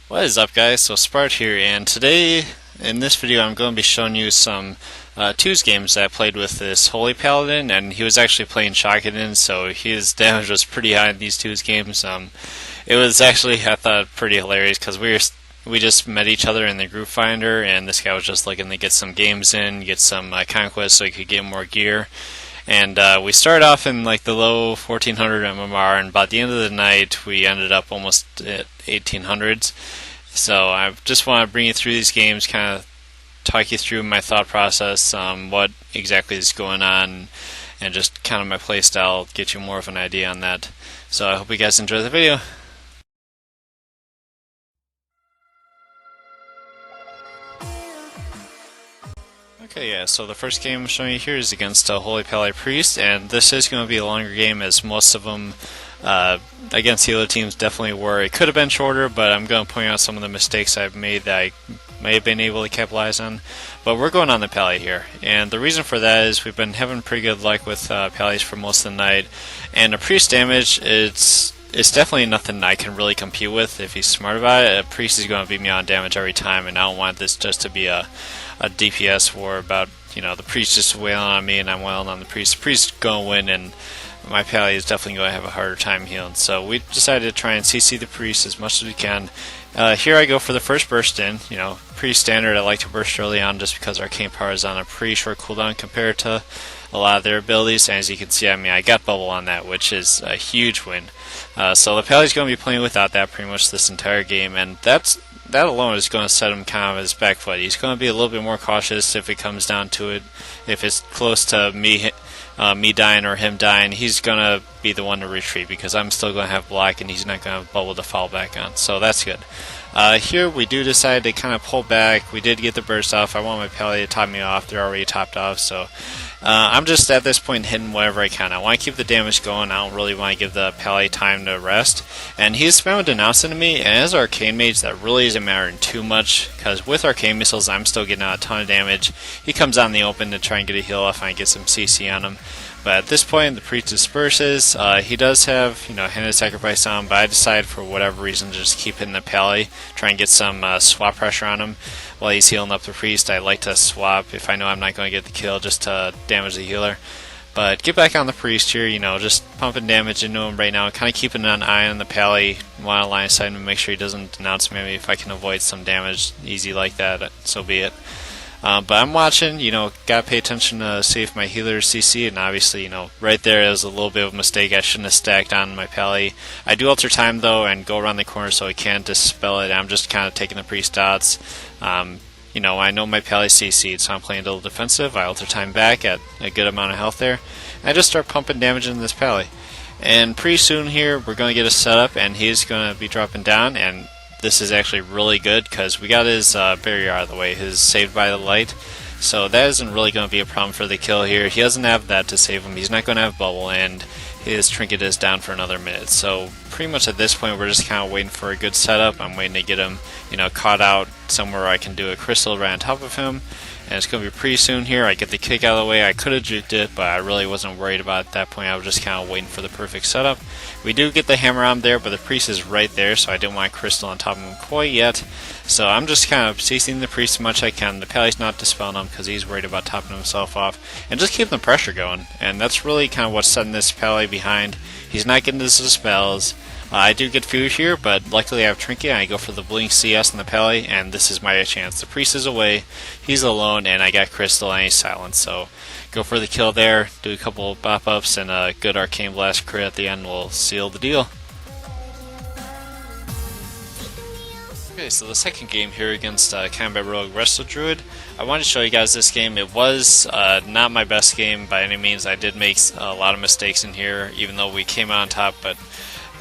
What is up, guys? So Spart here, and today in this video I'm going to be showing you some 2's games that I played with this Holy Paladin, and he was actually playing Shockadin, so his damage was pretty high in these 2's games. It was actually, I thought, pretty hilarious because we just met each other in the group finder, and this guy was just looking to get some games in, get some conquest so he could get more gear. And we started off in like the low 1400 MMR, and by the end of the night we ended up almost at 1800s. So I just want to bring you through these games, kind of talk you through my thought process, what exactly is going on, and just kind of my play style, get you more of an idea on that. So I hope you guys enjoy the video. Okay, yeah, so the first game I'm showing you here is against Holy Pally Priest, and this is going to be a longer game as most of them against the other teams definitely were. It could have been shorter, but I'm going to point out some of the mistakes I've made that I may have been able to capitalize on. But we're going on the Pally here, and the reason for that is we've been having pretty good luck with Pallies for most of the night, and the Priest damage, it's definitely nothing I can really compete with if he's smart about it. A Priest is going to beat me on damage every time, and I don't want this just to be a DPS war about, you know, the Priest just wailing on me and I'm wailing on the Priest. The Priest going to win, and my Pally is definitely going to have a harder time healing. So we decided to try and CC the Priest as much as we can. Here I go for the first burst in. You know, pretty standard. I like to burst early on just because Arcane Power is on a pretty short cooldown compared to a lot of their abilities. And as you can see, I mean, I got Bubble on that, which is a huge win. So the Pally's going to be playing without that pretty much this entire game, and that alone is going to set him kind of his back foot. He's going to be a little bit more cautious if it comes down to it. If it's close to me dying or him dying, he's going to be the one to retreat because I'm still going to have block and he's not going to have bubble to fall back on. So that's good. Here we do decide to kind of pull back. We did get the burst off. I want my Pally to top me off. They're already topped off, so I'm just at this point hitting whatever I can. I want to keep the damage going. I don't really want to give the Pally time to rest. And he's spamming denouncing to me, and as Arcane Mage, that really isn't mattering too much, because with Arcane Missiles, I'm still getting a ton of damage. He comes out in the open to try and get a heal off, and I get some CC on him. But at this point, the Priest disperses. He does have, you know, Hand of Sacrifice on, but I decide for whatever reason to just keep hitting the Pally, try and get some swap pressure on him while he's healing up the Priest. I like to swap if I know I'm not going to get the kill, just to damage the healer. But get back on the Priest here, you know, just pumping damage into him right now, kind of keeping an eye on the Pally, want to line of sight him to make sure he doesn't denounce me. If I can avoid some damage easy like that, so be it. But I'm watching, you know, gotta pay attention to see if my healer is CC, and obviously, you know, right there is a little bit of a mistake. I shouldn't have stacked on my Pally. I do alter time though and go around the corner so I can't dispel it. I'm just kind of taking the Priest dots. You know, I know my Pally CC'd, so I'm playing a little defensive. I alter time back at a good amount of health there. And I just start pumping damage into this Pally. And pretty soon here, we're going to get a setup, and he's going to be dropping down, and this is actually really good because we got his barrier out of the way, his Saved by the Light. So that isn't really going to be a problem for the kill here. He doesn't have that to save him. He's not going to have Bubble, and his Trinket is down for another minute. So pretty much at this point, we're just kind of waiting for a good setup. I'm waiting to get him, you know, caught out somewhere where I can do a Crystal right on top of him. And it's going to be pretty soon here. I get the kick out of the way. I could have juked it, but I really wasn't worried about it at that point. I was just kind of waiting for the perfect setup. We do get the hammer on there, but the Priest is right there, so I didn't want Crystal on top of him quite yet. So I'm just kind of CCing the Priest as much as I can. The Pally's not dispelling him because he's worried about topping himself off. And just keeping the pressure going. And that's really kind of what's setting this Pally behind. He's not getting his spells. I do get food here, but luckily I have Trinket, and I go for the Blink CS and the Pally, and this is my chance. The Priest is away, he's alone, and I got Crystal and he's silent, so go for the kill there, do a couple of bop-ups, and a good Arcane Blast crit at the end will seal the deal. Okay, so the second game here against Combat Rogue Wrestle Druid. I wanted to show you guys this game. It was not my best game by any means. I did make a lot of mistakes in here, even though we came out on top, but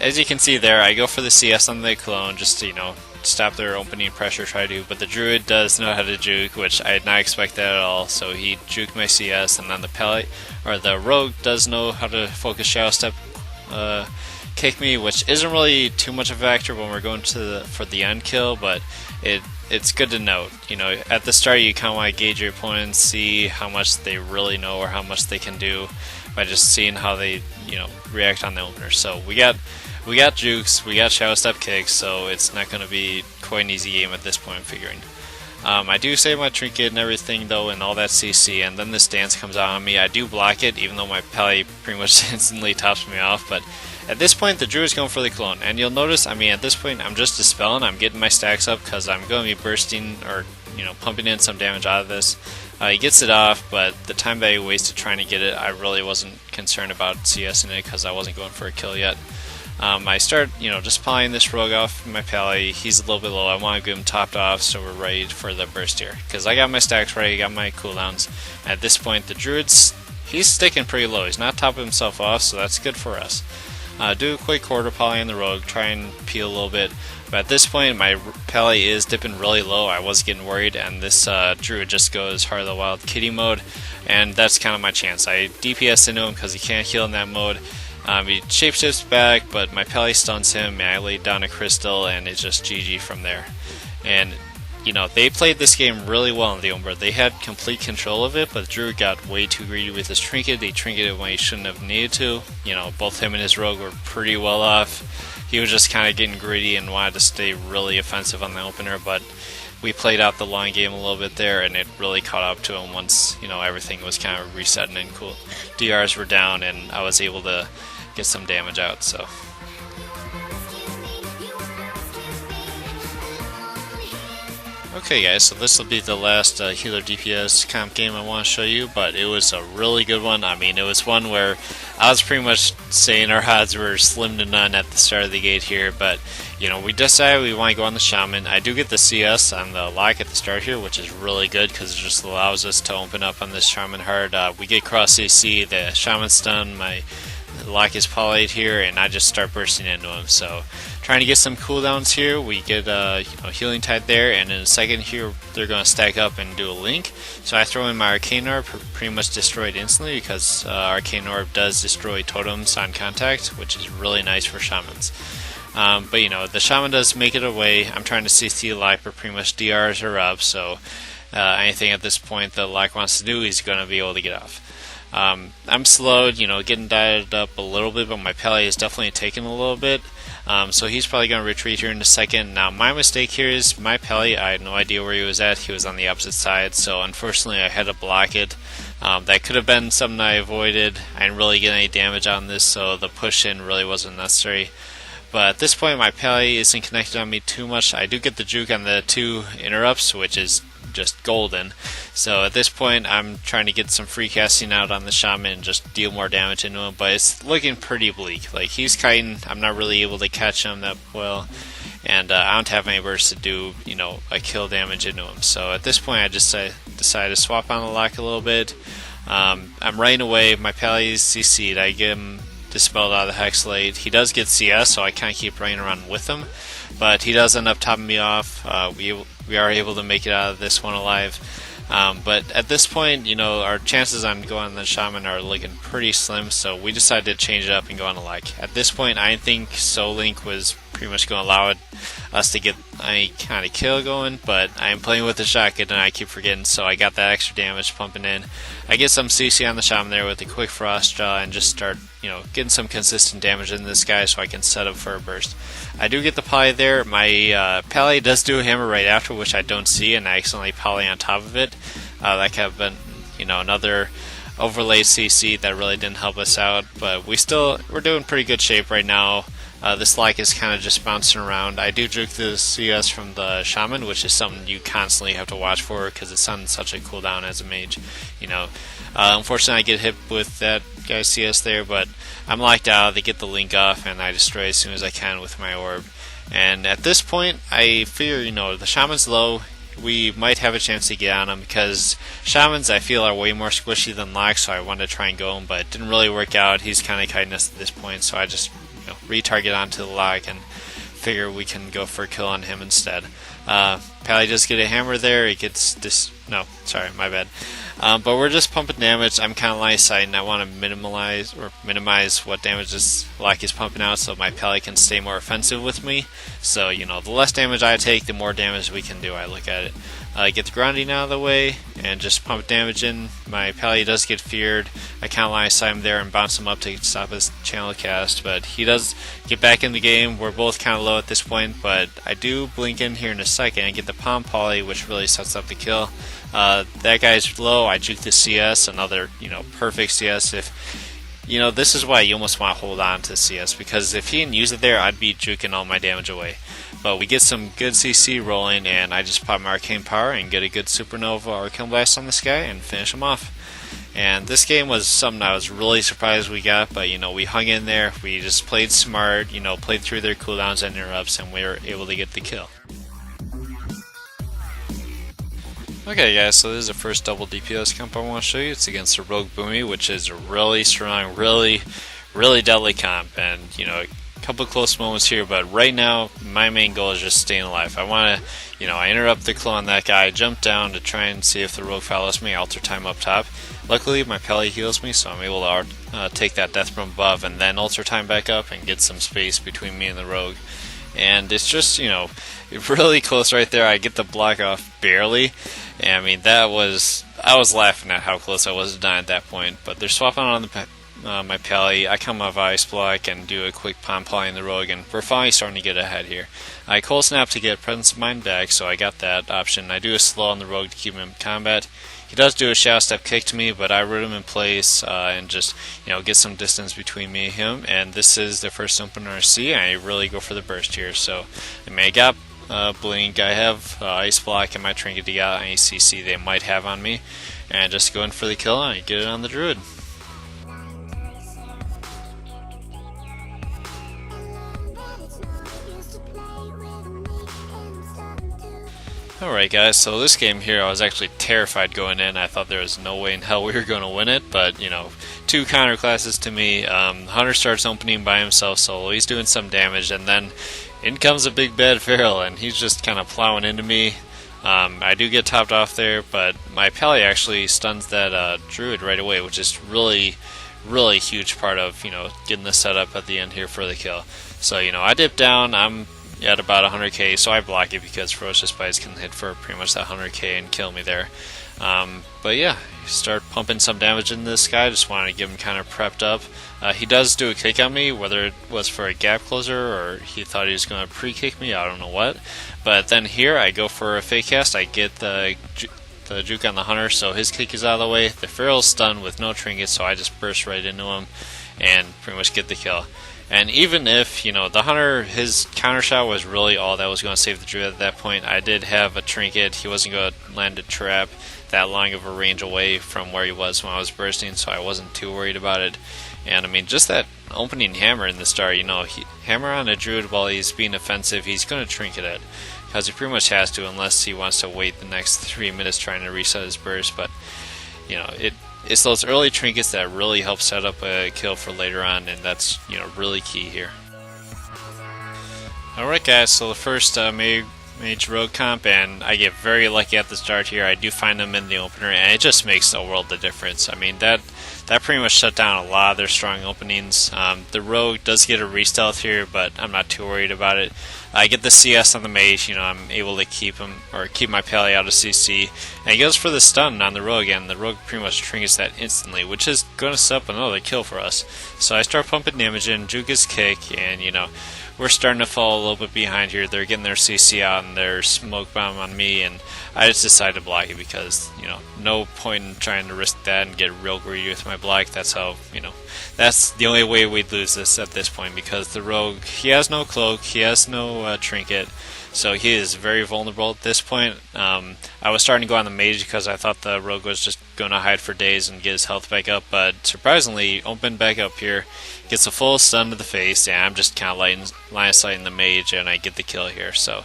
as you can see there, I go for the CS on the clone just to, you know, stop their opening pressure, try to, but the Druid does know how to juke, which I did not expect that at all, so he juked my CS, and then the Pally, or the Rogue does know how to focus Shadow Step kick me, which isn't really too much of a factor when we're going to for the end kill, but it's good to note. You know, at the start you kind of want to gauge your opponent, see how much they really know or how much they can do by just seeing how they, you know, react on the opener. So we got we got jukes, we got shadow step kicks, so it's not going to be quite an easy game at this point, I'm figuring. I do save my trinket and everything though, and all that CC, and then this dance comes out on me. I do block it, even though my Pally pretty much instantly tops me off, but at this point the Druid's going for the clone, and you'll notice, I mean, at this point I'm just dispelling, I'm getting my stacks up because I'm going to be bursting, or, you know, pumping in some damage out of this. He gets it off, but the time that he wasted trying to get it, I really wasn't concerned about CS in it because I wasn't going for a kill yet. I start, you know, just plying this rogue off my Pally. He's a little bit low. I want to get him topped off so we're ready for the burst here. Because I got my stacks ready, got my cooldowns. At this point, the Druid's, he's sticking pretty low. He's not topping himself off, so that's good for us. Do a quick quarter Pally on the rogue, try and peel a little bit. But at this point, my Pally is dipping really low. I was getting worried, and this Druid just goes Heart of the Wild Kitty mode, and that's kind of my chance. I DPS into him because he can't heal in that mode. He shapeshifts back, but my Pally stuns him, and I laid down a crystal, and it's just GG from there. And, you know, they played this game really well in the Umbra. They had complete control of it, but Druid got way too greedy with his trinket. He trinketed when he shouldn't have needed to. You know, both him and his rogue were pretty well off. He was just kind of getting greedy and wanted to stay really offensive on the opener, but we played out the long game a little bit there, and it really caught up to him once, you know, everything was kind of resetting and cool. DRs were down, and I was able to get some damage out, so. Okay guys, so this will be the last healer DPS comp game I want to show you, but it was a really good one. I mean, it was one where I was pretty much saying our odds were slim to none at the start of the gate here, but you know, we decided we want to go on the Shaman. I do get the CS on the lock at the start here, which is really good because it just allows us to open up on this Shaman hard. We get cross CC, the Shaman stun, my lock is polyed here, and I just start bursting into him. So trying to get some cooldowns here. We get you know, healing tide there, and in a second here they're going to stack up and do a link. So I throw in my Arcane Orb, pretty much destroyed instantly because Arcane Orb does destroy totems on contact, which is really nice for Shamans. But you know, the Shaman does make it away. I'm trying to CC lock, but pretty much DRs are up, so anything at this point that lock wants to do, he's going to be able to get off. I'm slowed, you know, getting dialed up a little bit, but my Pally is definitely taking a little bit. So he's probably going to retreat here in a second. Now my mistake here is my Pally, I had no idea where he was at. He was on the opposite side, so unfortunately I had to block it. That could have been something I avoided. I didn't really get any damage on this, so the push in really wasn't necessary. But at this point my Pally isn't connected on me too much. I do get the juke on the 2 interrupts, which is just golden. So at this point I'm trying to get some free casting out on the Shaman and just deal more damage into him, but it's looking pretty bleak. Like, he's kiting, I'm not really able to catch him that well, and I don't have any bursts to do, you know, a kill damage into him. So at this point I just decided to swap on the lock a little bit. I'm running away, my Pally's CC'd, I get him dispelled out of the Hex Blade. He does get CS, so I kind of keep running around with him, but he does end up topping me off. We are able to make it out of this one alive. But at this point, you know, our chances on going on the Shaman are looking pretty slim, so we decided to change it up and go on a lock. At this point, I think Soul Link was pretty much going to allow us to get any kind of kill going, but I am playing with the Shockadin and I keep forgetting, so I got that extra damage pumping in. I get some CC on the Shaman there with a quick Frost Jaw and just start, you know, getting some consistent damage in this guy so I can set up for a burst. I do get the poly there. My Pally does do a hammer right after, which I don't see, and I accidentally poly on top of it. That could have been, you know, another overlay CC that really didn't help us out, but we're doing pretty good shape right now. This like is kind of just bouncing around. I do juke the CS from the Shaman, which is something you constantly have to watch for because it's on such a cooldown as a mage. You know, unfortunately I get hit with that guy's CS there, but I'm locked out. They get the link off, and I destroy as soon as I can with my orb. And at this point, I figure, you know, the Shaman's low. We might have a chance to get on him because Shamans, I feel, are way more squishy than Lock, so I wanted to try and go him, but it didn't really work out. He's kind of kiting us at this point, so I just, you know, retarget onto the Lock and figure we can go for a kill on him instead. Pally does get a hammer there. He gets this. No, sorry, my bad. But we're just pumping damage. I'm kind of line sighting. I want to minimize what damage this lock is pumping out, so my Pally can stay more offensive with me. So the less damage I take, the more damage we can do. I look at it. Get the grounding out of the way and just pump damage in. My Pally does get feared. I kind of line sight him there and bounce him up to stop his channel cast, but he does get back in the game. We're both kind of low at this point, but I do blink in here in a second and get the Palm Poly, which really sets up the kill. That guy's low. I juke the CS, another perfect CS. This is why you almost want to hold on to CS, because if he didn't use it there, I'd be juking all my damage away. But we get some good CC rolling, and I just pop my Arcane Power and get a good Supernova Arcane Blast on this guy and finish him off. And this game was something I was really surprised we got, but we hung in there. We just played smart, played through their cooldowns and interrupts, and we were able to get the kill. Okay guys, so this is the first double DPS comp I want to show you. It's against the Rogue Boomy, which is a really strong, really deadly comp, and a couple close moments here, but right now my main goal is just staying alive. I want to, I interrupt the claw on that guy, jump down to try and see if the Rogue follows me, alter time up top. Luckily my Pally heals me, so I'm able to take that death from above and then alter time back up and get some space between me and the Rogue. And it's just, really close right there. I get the block off barely. And I mean, I was laughing at how close I was to dying at that point. But they're swapping on my Pally. I come off Ice Block and do a quick Palm Poly in the Rogue, and we're finally starting to get ahead here. I Cold Snap to get Presence of Mind back, so I got that option. I do a slow on the Rogue to keep him in combat. He does do a Shadow Step kick to me, but I root him in place and just get some distance between me and him. And this is the first opener I see, and I really go for the burst here. So I got Blink, I have Ice Block, and my Trinket to get any CC they might have on me, and just go in for the kill and I get it on the Druid. Alright guys, so this game here I was actually terrified going in. I thought there was no way in hell we were going to win it, but two counter classes to me. Hunter starts opening by himself solo, he's doing some damage, and then in comes a big bad Feral and he's just kind of plowing into me. I do get topped off there, but my Pally actually stuns that Druid right away, which is really huge part of getting the setup at the end here for the kill. So I dip down, I'm at about 100k, so I block it because Ferocious Bites can hit for pretty much that 100k and kill me there. But yeah, start pumping some damage in this guy. Just wanted to get him kind of prepped up. He does do a kick on me, whether it was for a gap closer or he thought he was going to pre-kick me, I don't know what. But then here I go for a fake cast. I get the juke on the Hunter, so his kick is out of the way. The Feral's stunned with no trinket, so I just burst right into him and pretty much get the kill. And even if, the Hunter, his counter shot was really all that was going to save the Druid at that point, I did have a trinket. He wasn't going to land a trap that long of a range away from where he was when I was bursting, so I wasn't too worried about it. And I mean, just that opening hammer in the start, hammer on a Druid while he's being offensive, he's going to trinket it. Because he pretty much has to, unless he wants to wait the next 3 minutes trying to reset his burst. But, it's those early trinkets that really help set up a kill for later on, and that's really key here. Alright guys, so the first Mage Rogue comp, and I get very lucky at the start here. I do find them in the opener, and it just makes a world of difference. I mean, that pretty much shut down a lot of their strong openings. The Rogue does get a re-stealth here, but I'm not too worried about it. I get the CS on the Mage, I'm able to keep my Pally out of CC, and he goes for the stun on the Rogue, and the Rogue pretty much trinkets that instantly, which is going to set up another kill for us. So I start pumping damage in, juke his kick, and we're starting to fall a little bit behind here. They're getting their CC out and their smoke bomb on me, and I just decided to block it because, no point in trying to risk that and get real greedy with my block. That's how, that's the only way we'd lose this at this point, because the Rogue, he has no cloak, he has no trinket, so he is very vulnerable at this point. I was starting to go on the Mage because I thought the Rogue was just going to hide for days and get his health back up, but surprisingly, open back up here, gets a full stun to the face, and I'm just kind of line of sighting the Mage, and I get the kill here. So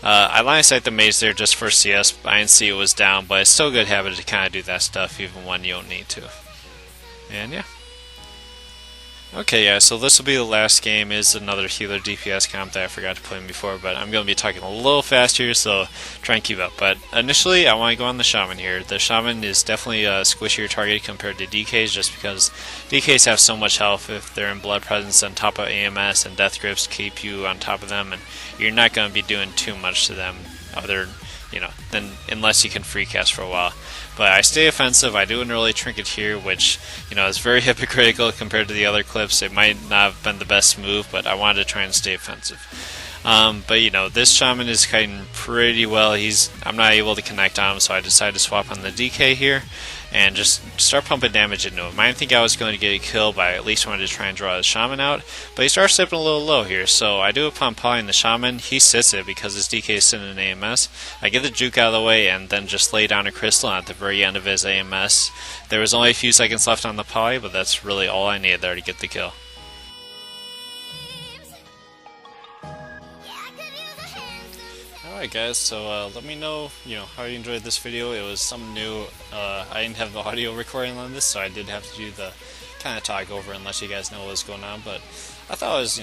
I line of sight the Mage there just for CS. I didn't see it was down, but it's still a good habit to kind of do that stuff even when you don't need to. And yeah. Okay, yeah, so this will be the last game. Is another healer DPS comp that I forgot to put in before, but I'm going to be talking a little fast here, so try and keep up. But initially, I want to go on the Shaman here. The Shaman is definitely a squishier target compared to DKs, just because DKs have so much health if they're in Blood Presence on top of AMS, and Death Grips keep you on top of them, and you're not going to be doing too much to them other than unless you can free cast for a while. But I stay offensive. I do an early trinket here, which is very hypocritical compared to the other clips. It might not have been the best move, but I wanted to try and stay offensive. But this Shaman is kiting pretty well. I'm not able to connect on him, so I decided to swap on the DK here and just start pumping damage into him. I didn't think I was going to get a kill, but I at least wanted to try and draw the Shaman out. But he starts sipping a little low here, so I do a pump poly in the Shaman. He sits it because his DK is sitting in AMS. I get the juke out of the way and then just lay down a crystal at the very end of his AMS. There was only a few seconds left on the poly, but that's really all I needed there to get the kill. Alright guys, so let me know, how you enjoyed this video. It was something new. I didn't have the audio recording on this, so I did have to do the kind of talk over and let you guys know what was going on, but I thought it was,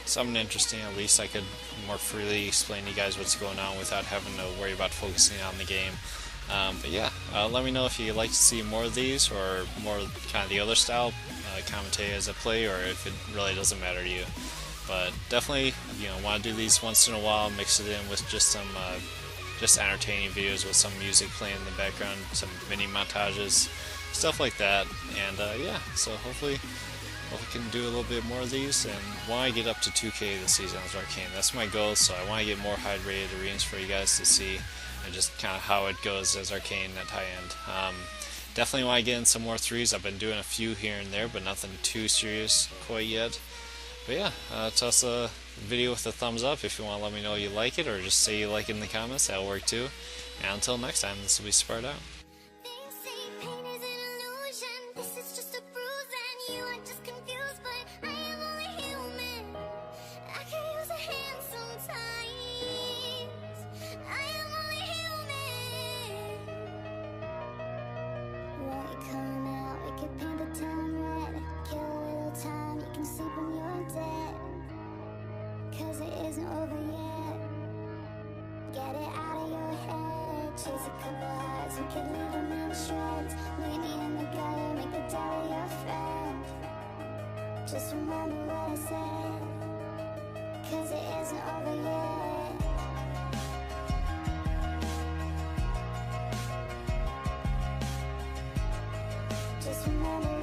something interesting. At least I could more freely explain to you guys what's going on without having to worry about focusing on the game. But yeah, let me know if you'd like to see more of these or more kind of the other style commentary as I play, or if it really doesn't matter to you. But definitely, want to do these once in a while, mix it in with just some just entertaining videos with some music playing in the background, some mini montages, stuff like that. And yeah, so hopefully we can do a little bit more of these, and want to get up to 2K this season as Arcane. That's my goal, so I want to get more high-rated arenas for you guys to see, and just kind of how it goes as Arcane at high end. Definitely want to get in some more 3's. I've been doing a few here and there, but nothing too serious quite yet. But yeah, toss a video with a thumbs up if you want to let me know you like it, or just say you like it in the comments. That'll work too. And until next time, this will be Sparred out. Chase a couple hearts, we could leave them in shreds. Meet me in the gutter, make the devil your friend. Just remember what I said, 'cause it isn't over yet. Just remember